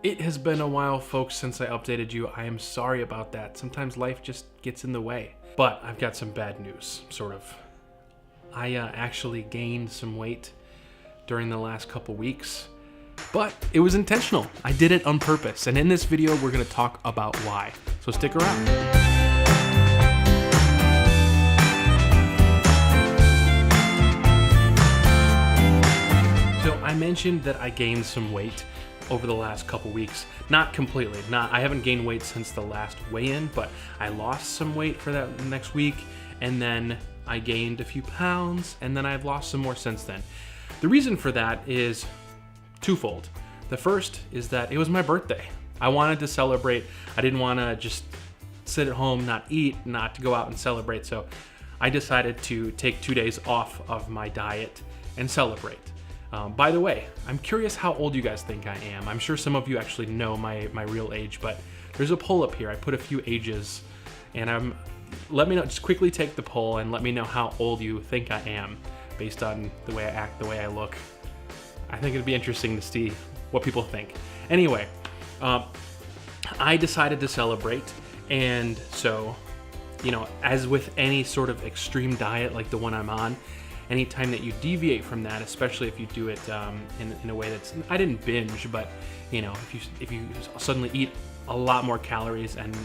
It has been a while, folks, since I updated you. I am sorry about that. Sometimes life just gets in the way. But I've got some bad news, sort of. I actually gained some weight during the last couple weeks, but it was intentional. I did it on purpose. And in this video, we're gonna talk about why. So stick around. So I mentioned that I gained some weight over the last couple weeks. Not completely, I haven't gained weight since the last weigh-in, but I lost some weight for that next week, and then I gained a few pounds, and then I've lost some more since then. The reason for that is twofold. The first is that it was my birthday. I wanted to celebrate. I didn't want to just sit at home, not eat, not to go out and celebrate, so I decided to take 2 days off of my diet and celebrate. By the way, I'm curious how old you guys think I am. I'm sure some of you actually know my real age, but there's a poll up here. I put a few ages, and let me know, just quickly take the poll and let me know how old you think I am based on the way I act, the way I look. I think it'd be interesting to see what people think. Anyway, I decided to celebrate, and so, you know, as with any sort of extreme diet like the one I'm on, anytime that you deviate from that, especially if you do it in a way that's, I didn't binge, but you know, if you suddenly eat a lot more calories and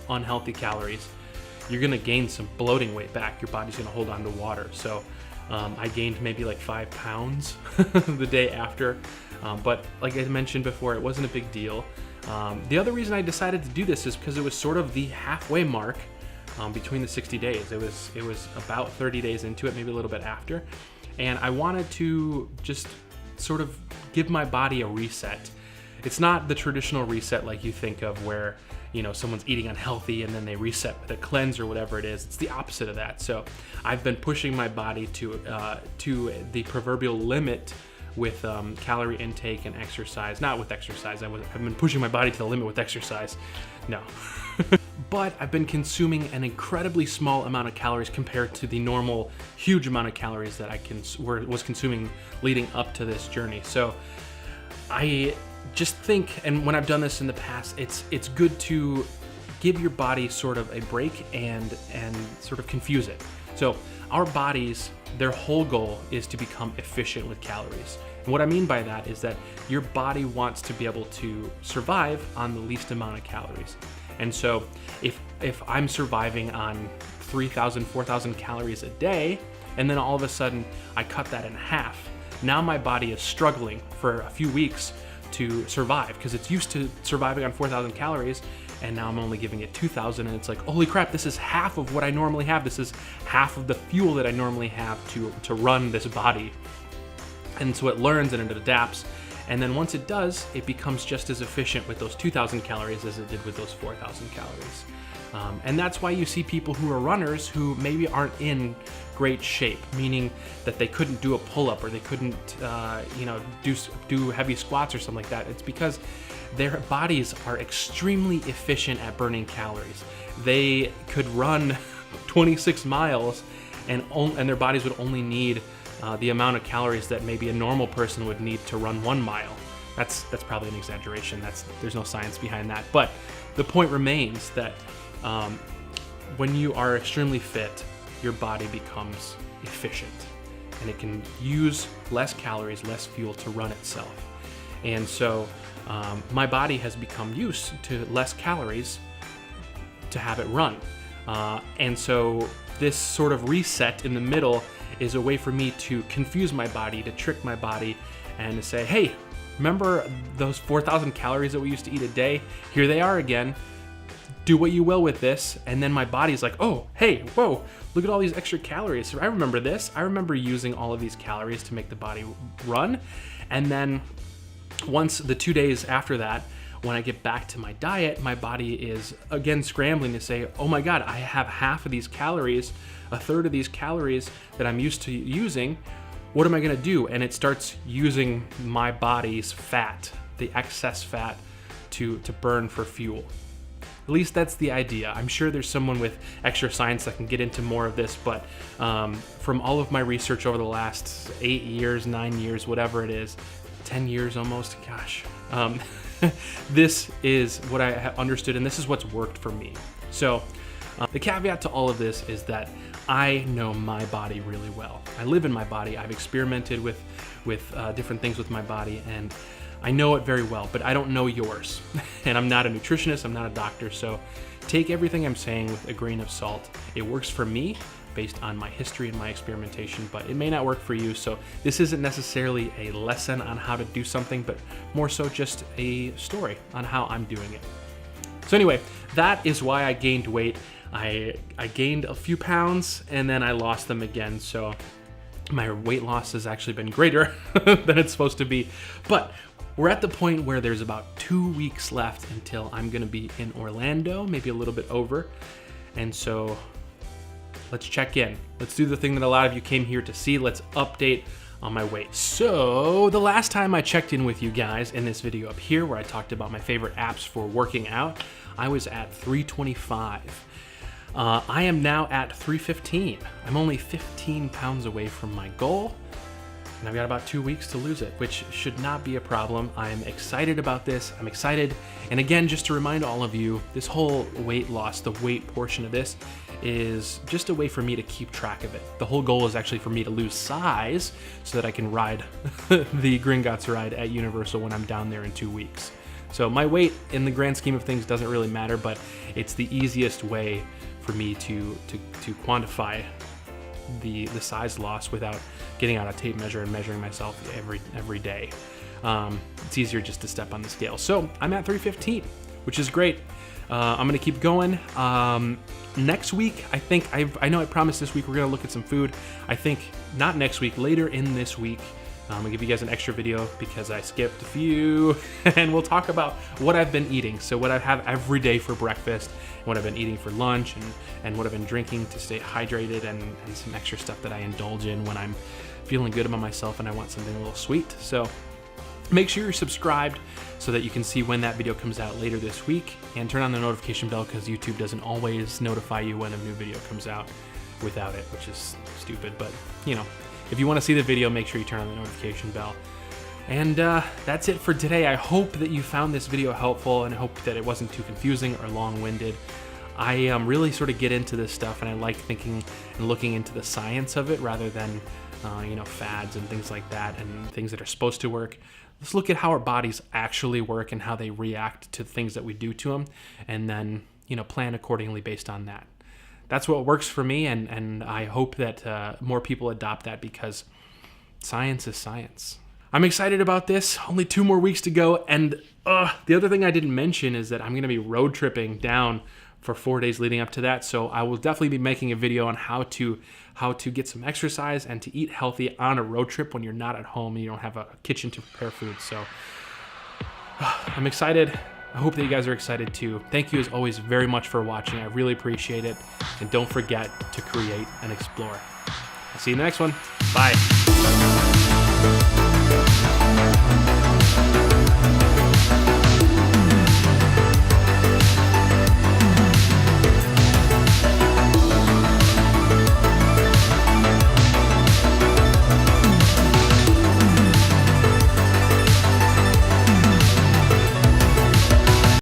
unhealthy calories, you're gonna gain some bloating weight back. Your body's gonna hold on to water. So I gained maybe like 5 pounds the day after, but like I mentioned before, it wasn't a big deal. The other reason I decided to do this is because it was sort of the halfway mark between the 60 days. It was about 30 days into it, maybe a little bit after. And I wanted to just sort of give my body a reset. It's not the traditional reset like you think of where, you know, someone's eating unhealthy and then they reset with a cleanse or whatever it is. It's the opposite of that. So I've been pushing my body to the proverbial limit with calorie intake and exercise. Not with exercise, I've been pushing my body to the limit with exercise. No. But I've been consuming an incredibly small amount of calories compared to the normal huge amount of calories that I was consuming leading up to this journey. So I just think, and when I've done this in the past, it's good to give your body sort of a break and sort of confuse it. So our bodies, their whole goal is to become efficient with calories. And what I mean by that is that your body wants to be able to survive on the least amount of calories. And so if I'm surviving on 3,000, 4,000 calories a day, and then all of a sudden I cut that in half, now my body is struggling for a few weeks to survive because it's used to surviving on 4,000 calories, and now I'm only giving it 2,000, and it's like, holy crap, this is half of what I normally have. This is half of the fuel that I normally have to run this body. And so it learns and it adapts. And then once it does, it becomes just as efficient with those 2,000 calories as it did with those 4,000 calories. And that's why you see people who are runners who maybe aren't in great shape, meaning that they couldn't do a pull-up or they couldn't, do heavy squats or something like that. It's because their bodies are extremely efficient at burning calories. They could run 26 miles and their bodies would only need the amount of calories that maybe a normal person would need to run 1 mile. That's probably an exaggeration. There's no science behind that. But the point remains that when you are extremely fit, your body becomes efficient, and it can use less calories, less fuel to run itself. And so my body has become used to less calories to have it run. And so this sort of reset in the middle is a way for me to confuse my body, to trick my body, and to say, hey, remember those 4,000 calories that we used to eat a day? Here they are again. Do what you will with this. And then my body's like, oh, hey, whoa, look at all these extra calories. So I remember this. I remember using all of these calories to make the body run. And then once the 2 days after that, when I get back to my diet, my body is again scrambling to say, oh my God, I have half of these calories, a third of these calories that I'm used to using. What am I gonna do? And it starts using my body's fat, the excess fat, to burn for fuel. At least that's the idea. I'm sure there's someone with extra science that can get into more of this, but from all of my research over the last 8 years, 9 years, whatever it is, 10 years almost, gosh. this is what I have understood, and this is what's worked for me. So the caveat to all of this is that I know my body really well. I live in my body. I've experimented with different things with my body, and I know it very well, but I don't know yours. And I'm not a nutritionist, I'm not a doctor, so take everything I'm saying with a grain of salt. It works for me based on my history and my experimentation, but it may not work for you. So this isn't necessarily a lesson on how to do something, but more so just a story on how I'm doing it. So anyway, that is why I gained weight. I gained a few pounds and then I lost them again. So my weight loss has actually been greater than it's supposed to be. But we're at the point where there's about 2 weeks left until I'm gonna be in Orlando, maybe a little bit over. And so let's check in. Let's do the thing that a lot of you came here to see. Let's update on my weight. So the last time I checked in with you guys in this video up here where I talked about my favorite apps for working out, I was at 325. I am now at 315. I'm only 15 pounds away from my goal, and I've got about 2 weeks to lose it, which should not be a problem. I'm excited about this. I'm excited. And again, just to remind all of you, this whole weight loss, the weight portion of this, is just a way for me to keep track of it. The whole goal is actually for me to lose size so that I can ride the Gringotts ride at Universal when I'm down there in 2 weeks. So my weight in the grand scheme of things doesn't really matter, but it's the easiest way for me to quantify the size loss without getting out a tape measure and measuring myself every day. It's easier just to step on the scale. So I'm at 315, which is great. I'm gonna keep going. Next week, I think, I know I promised this week we're gonna look at some food. I think not next week, later in this week, I'm gonna give you guys an extra video because I skipped a few, and we'll talk about what I've been eating. So what I have every day for breakfast, what I've been eating for lunch, and what I've been drinking to stay hydrated, and some extra stuff that I indulge in when I'm feeling good about myself and I want something a little sweet. So make sure you're subscribed so that you can see when that video comes out later this week, and turn on the notification bell because YouTube doesn't always notify you when a new video comes out without it, which is stupid, but you know, if you want to see the video, make sure you turn on the notification bell. And that's it for today. I hope that you found this video helpful, and I hope that it wasn't too confusing or long-winded. I really sort of get into this stuff, and I like thinking and looking into the science of it rather than you know, fads and things like that and things that are supposed to work. Let's look at how our bodies actually work and how they react to things that we do to them, and then, you know, plan accordingly based on that. That's what works for me, and I hope that more people adopt that, because science is science. I'm excited about this. Only 2 more weeks to go, and the other thing I didn't mention is that I'm gonna be road tripping down for 4 days leading up to that, so I will definitely be making a video on how to get some exercise and to eat healthy on a road trip when you're not at home and you don't have a kitchen to prepare food. So I'm excited. I hope that you guys are excited too. Thank you as always very much for watching. I really appreciate it. And don't forget to create and explore. I'll see you in the next one. Bye.